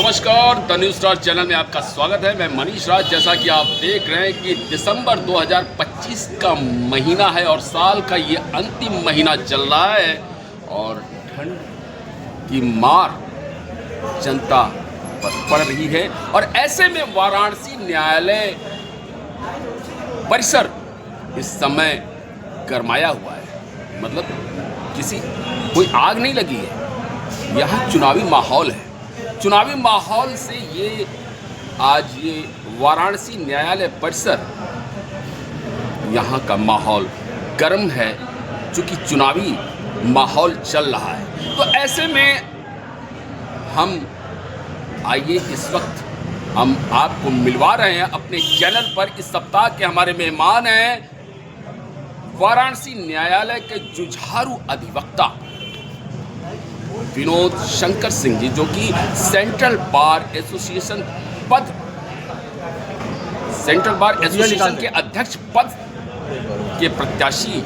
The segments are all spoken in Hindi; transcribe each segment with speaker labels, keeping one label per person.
Speaker 1: नमस्कार, द न्यूज़ स्टार चैनल में आपका स्वागत है। मैं मनीष राज। जैसा कि आप देख रहे हैं कि दिसंबर 2025 का महीना है और साल का ये अंतिम महीना चल रहा है और ठंड की मार जनता पर पड़ रही है। और ऐसे में वाराणसी न्यायालय परिसर इस समय गरमाया हुआ है। मतलब कोई आग नहीं लगी है, यहाँ चुनावी माहौल है। चुनावी माहौल से ये वाराणसी न्यायालय परिसर, यहाँ का माहौल गर्म है चूँकि चुनावी माहौल चल रहा है। तो ऐसे में आइए इस वक्त हम आपको मिलवा रहे हैं अपने चैनल पर। इस सप्ताह के हमारे मेहमान हैं वाराणसी न्यायालय के जुझारू अधिवक्ता विनोद शंकर सिंह जी, जो कि सेंट्रल बार एसोसिएशन के अध्यक्ष पद के प्रत्याशी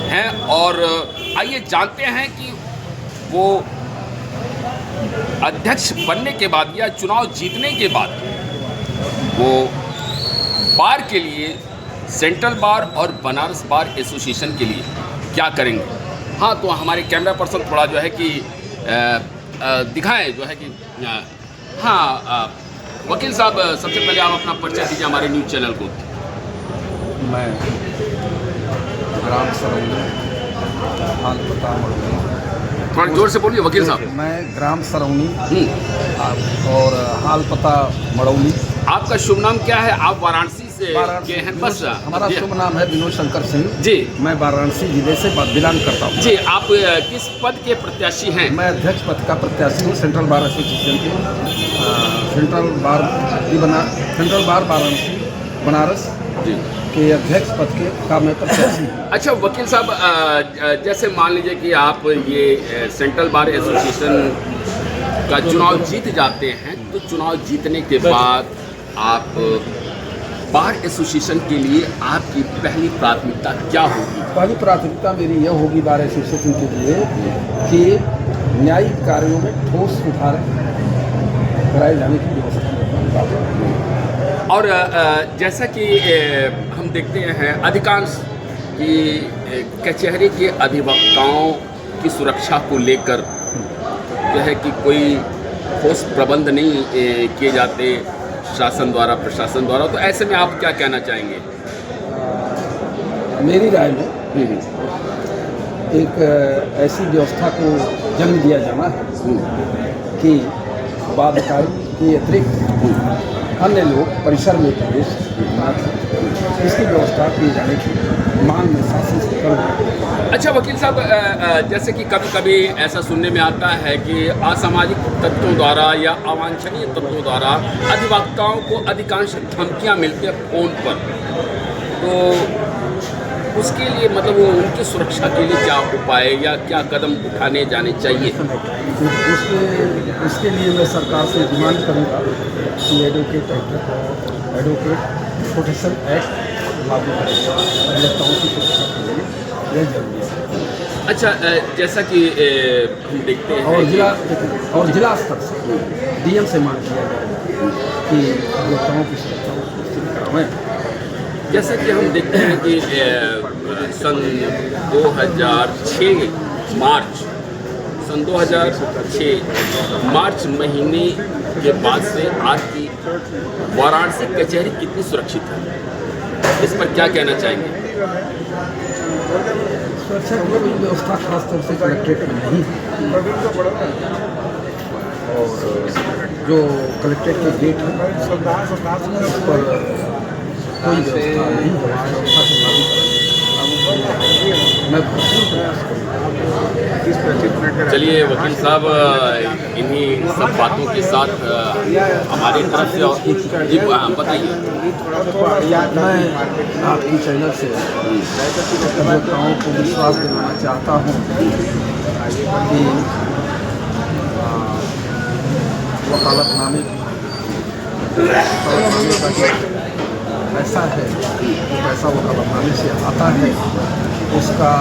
Speaker 1: हैं। और आइए जानते हैं कि वो अध्यक्ष बनने के बाद या चुनाव जीतने के बाद वो बार के लिए, सेंट्रल बार और बनारस बार एसोसिएशन के लिए क्या करेंगे। हाँ, तो हमारे कैमरा पर्सन थोड़ा जो है कि दिखाएं जो है कि वकील साहब, सबसे पहले आप अपना परिचय दीजिए हमारे न्यूज़ चैनल को।
Speaker 2: मैं ग्राम सरौनी, हाल पता मड़ौनी।
Speaker 1: थोड़ा जोर से बोलिए वकील साहब।
Speaker 2: मैं ग्राम सरौनी और हाल पता मड़ौनी।
Speaker 1: आपका शुभ नाम क्या है? आप वाराणसी से के हैं? बस
Speaker 2: हमारा शुभ नाम है विनोद शंकर सिंह
Speaker 1: जी।
Speaker 2: मैं वाराणसी जिले से बिलोंग करता हूँ
Speaker 1: जी। आप किस पद के प्रत्याशी हैं?
Speaker 2: मैं अध्यक्ष पद का प्रत्याशी हूँ सेंट्रल बार एसोसिएशन के। सेंट्रल बार वाराणसी बनारस
Speaker 1: जी
Speaker 2: के अध्यक्ष पद के का मैं प्रत्याशी हूँ।
Speaker 1: अच्छा वकील साहब, जैसे मान लीजिए कि आप ये सेंट्रल बार एसोसिएशन का चुनाव जीत जाते हैं, तो चुनाव जीतने के बाद आप बार एसोसिएशन के लिए आपकी पहली प्राथमिकता क्या होगी?
Speaker 2: पहली प्राथमिकता मेरी यह होगी बार एसोसिएशन के लिए कि न्यायिक कार्यों में ठोस सुधार कराए जाने की व्यवस्था।
Speaker 1: और जैसा कि हम देखते हैं अधिकांश कि कचहरी के अधिवक्ताओं की सुरक्षा को लेकर जो है कि कोई ठोस प्रबंध नहीं किए जाते शासन द्वारा, प्रशासन द्वारा। तो ऐसे में आप क्या कहना चाहेंगे?
Speaker 2: मेरी राय में एक ऐसी व्यवस्था को जन्म दिया जाना है कि बाध्यकारी के अतिरिक्त अन्य लोग परिसर में प्रवेश न करें, इसकी व्यवस्था की जाने की मांग में शासन से कर।
Speaker 1: अच्छा वकील साहब, जैसे कि कभी कभी ऐसा सुनने में आता है कि असामाजिक तत्वों द्वारा या अवांछनीय तत्वों द्वारा अधिवक्ताओं को अधिकांश धमकियां मिलती हैं फ़ोन पर। तो उसके लिए मतलब वो उनकी सुरक्षा के लिए क्या उपाय या क्या कदम उठाने जाने चाहिए?
Speaker 2: इसके लिए मैं सरकार से डिमांड करूँगा कि एडवोकेट प्रोटेक्शन एक्ट लागू करें अधिवक्ताओं की सुरक्षा के लिए, यह जरूरी है।
Speaker 1: अच्छा, जैसा कि हम देखते हैं
Speaker 2: और जिला स्तर से डीएम से मांग किया जाए कि अधिवक्ताओं की सुरक्षा सुनिश्चित कराएं।
Speaker 1: जैसा कि हम देखते हैं कि सन 2006 मार्च महीने के बाद से आज की वाराणसी कचहरी कितनी सुरक्षित है, इस पर क्या कहना चाहेंगे?
Speaker 2: सुरक्षा की कोई व्यवस्था खासतौर से कलेक्ट्रेट में नहीं है और जो कलेक्ट्रेट के गेट है उस पर कोई व्यवस्था नहीं है। मैं भरपूर प्रयास करूँगा।
Speaker 1: चलिए वकील साहब, इन्हीं सब बातों के साथ हमारी तरफ से जी बताइए।
Speaker 2: मैं आपकी चैनल से अधिवक्ताओं को विश्वास दिलाना चाहता हूँ कि वकालतनामे का पैसा है, जो पैसा वकालतनामे से आता है उसका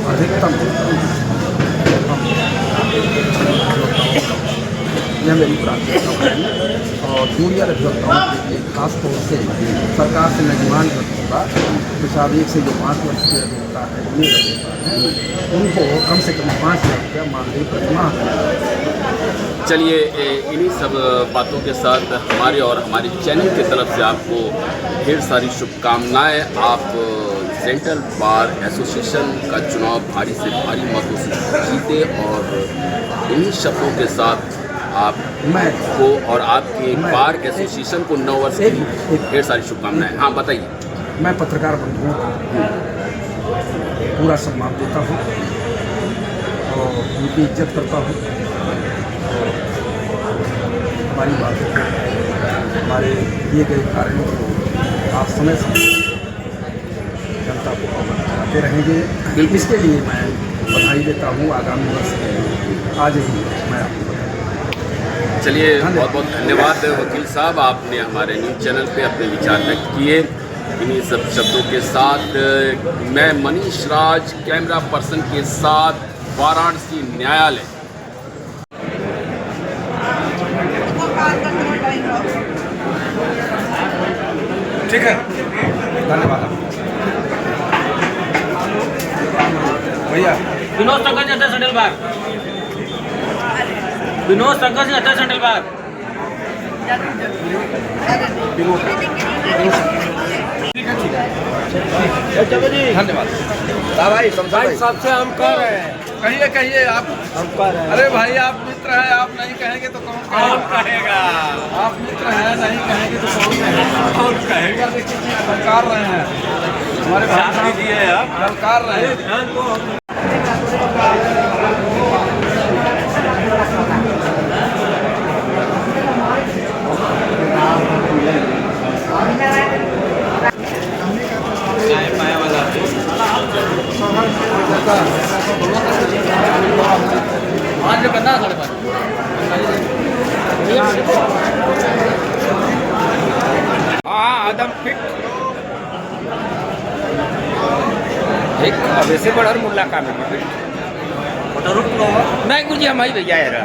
Speaker 2: अधिकतम हम यह मेरी प्राथमिकता होगी और जूनियर अभियंताओं के लिए खास तौर से सरकार से मैं डिमांड रखूँगा कि साहब 1 से जो 5 वर्ष के अभियंता है उनको कम से कम 5 लाख रुपया मानदेय प्रतिमाह।
Speaker 1: चलिए इन्हीं सब बातों के साथ हमारे और हमारे चैनल की तरफ से आपको ढेर सारी शुभकामनाएं। आप सेंट्रल बार एसोसिएशन का चुनाव भारी से भारी मतों से जीते और इन्हीं शब्दों के साथ आपको और आपके बार एसोसिएशन को 9 वर्ष की ढेर सारी शुभकामनाएं। हाँ बताइए।
Speaker 2: मैं पत्रकार बंधुओं को पूरा सम्मान देता हूँ और उनकी इज्जत करता हूँ। हमारी बातों को, हमारे किए गए कार्यों को आप समय जनता को अवगत कराते रहेंगे। इसके लिए मैं बधाई देता हूँ। आगामी वर्ष आज ही मैं आपको
Speaker 1: चलिए बहुत बहुत धन्यवाद वकील साहब, आपने हमारे न्यूज़ चैनल पे अपने विचार व्यक्त किए। इन्हीं सब शब्दों के साथ मैं मनीष राज कैमरा पर्सन के साथ वाराणसी न्यायालय।
Speaker 2: ठीक है, धन्यवाद भैया।
Speaker 3: विनोद शंकर जी अध्यक्ष सेंट्रल बार। विनोद शंकर जी अध्यक्ष सेंट्रल बार।
Speaker 2: धन्यवाद भाई साहब से हम कह रहे हैं। कहिए आप। हम कह रहे हैं। अरे भाई आप मित्र हैं, आप नहीं कहेंगे तो कौन कहेगा? आप मित्र हैं, नहीं कहेंगे तो कौन कहेगा? सरकार रहे हैं हमारे भाई सरकार रहे हैं।
Speaker 3: आज करना साढ़े 5।
Speaker 2: हाँ आदम फिट एक अब ऐसे बढ़र मुल्ला का में नहीं कुछ हम ही भैया यार।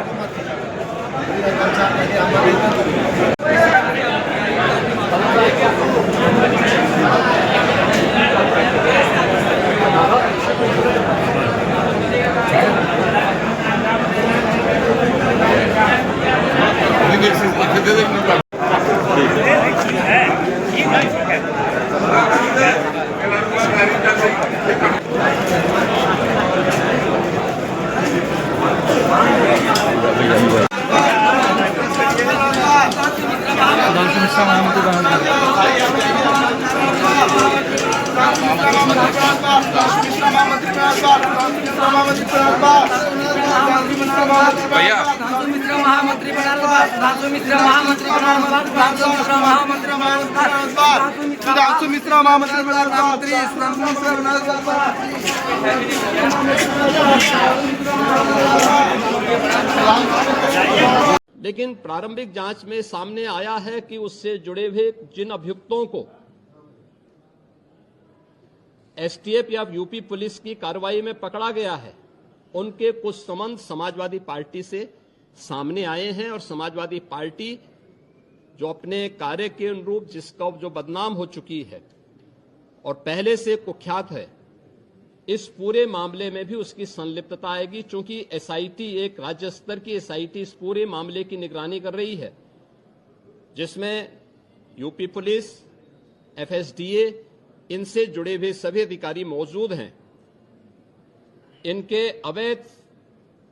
Speaker 2: भैया महामंत्री
Speaker 4: लेकिन प्रारंभिक जांच में सामने आया है कि उससे जुड़े हुए जिन अभियुक्तों को एसटीएफ या यूपी पुलिस की कार्रवाई में पकड़ा गया है, उनके कुछ संबंध समाजवादी पार्टी से सामने आए हैं और समाजवादी पार्टी जो अपने कार्य के अनुरूप जिसका जो बदनाम हो चुकी है और पहले से कुख्यात है, इस पूरे मामले में भी उसकी संलिप्तता आएगी। चूंकि एसआईटी एक राज्य स्तर की एसआईटी इस पूरे मामले की निगरानी कर रही है, जिसमें यूपी पुलिस, एफएसडीए, इनसे जुड़े हुए सभी अधिकारी मौजूद हैं। इनके अवैध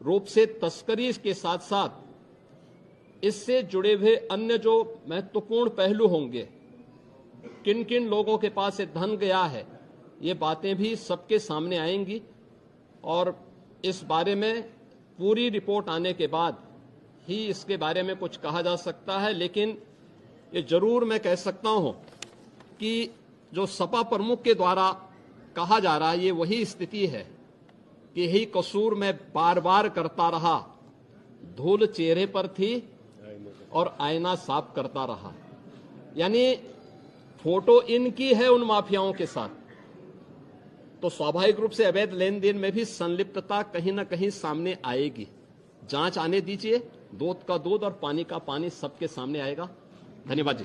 Speaker 4: रूप से तस्करी के साथ साथ इससे जुड़े हुए अन्य जो महत्वपूर्ण पहलू होंगे, किन किन लोगों के पास ये धन गया है, ये बातें भी सबके सामने आएंगी और इस बारे में पूरी रिपोर्ट आने के बाद ही इसके बारे में कुछ कहा जा सकता है। लेकिन ये जरूर मैं कह सकता हूं कि जो सपा प्रमुख के द्वारा कहा जा रहा है, ये वही स्थिति है कि यही कसूर मैं बार बार करता रहा, धूल चेहरे पर थी और आईना साफ करता रहा। यानी फोटो इनकी है उन माफियाओं के साथ, तो स्वाभाविक रूप से अवैध लेन देन में भी संलिप्तता कहीं ना कहीं सामने आएगी। जांच आने दीजिए, दूध का दूध और पानी का पानी सबके सामने आएगा। धन्यवाद जी।